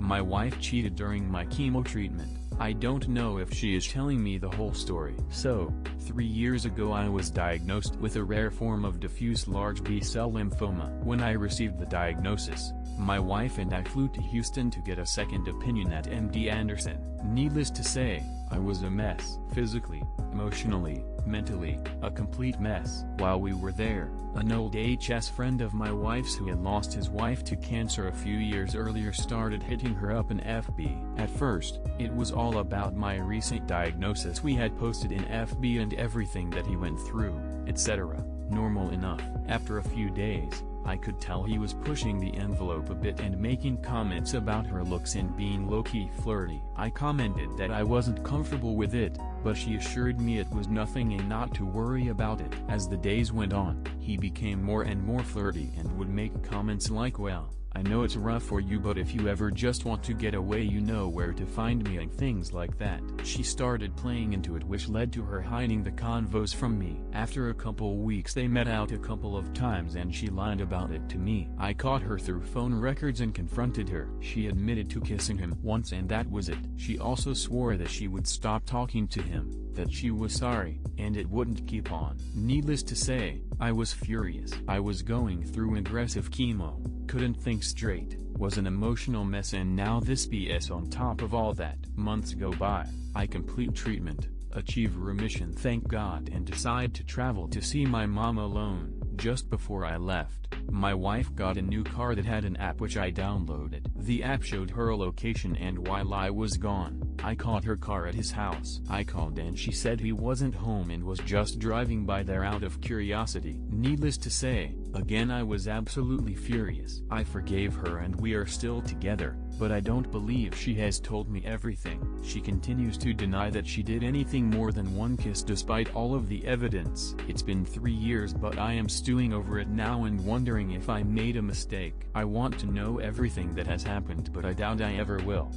My wife cheated during my chemo treatment. I don't know if she is telling me the whole story. So, 3 years ago I was diagnosed with a rare form of diffuse large B-cell lymphoma. When I received the diagnosis, my wife and I flew to Houston to get a second opinion at MD Anderson. Needless to say, I was a mess. Physically, emotionally, mentally, a complete mess. While we were there, an old HS friend of my wife's who had lost his wife to cancer a few years earlier started hitting her up in FB. At first, it was all about my recent diagnosis we had posted in FB and everything that he went through, etc. Normal enough. After a few days, I could tell he was pushing the envelope a bit and making comments about her looks and being low-key flirty. I commented that I wasn't comfortable with it, but she assured me it was nothing and not to worry about it. As the days went on, he became more and more flirty and would make comments like, "Well, I know it's rough for you, but if you ever just want to get away you know where to find me," and things like that. She started playing into it, which led to her hiding the convos from me. After a couple weeks they met out a couple of times and she lied about it to me. I caught her through phone records and confronted her. She admitted to kissing him once and that was it. She also swore that she would stop talking to him, that she was sorry, and it wouldn't keep on. Needless to say, I was furious. I was going through aggressive chemo, couldn't think straight, was an emotional mess, and now this BS on top of all that. Months go by, I complete treatment, achieve remission thank God, and decide to travel to see my mom alone. Just before I left, my wife got a new car that had an app which I downloaded. The app showed her location, and while I was gone, I caught her car at his house. I called and she said he wasn't home and was just driving by there out of curiosity. Needless to say, again I was absolutely furious. I forgave her and we are still together, but I don't believe she has told me everything. She continues to deny that she did anything more than one kiss despite all of the evidence. It's been 3 years but I am stewing over it now and wondering if I made a mistake. I want to know everything that has happened but I doubt I ever will.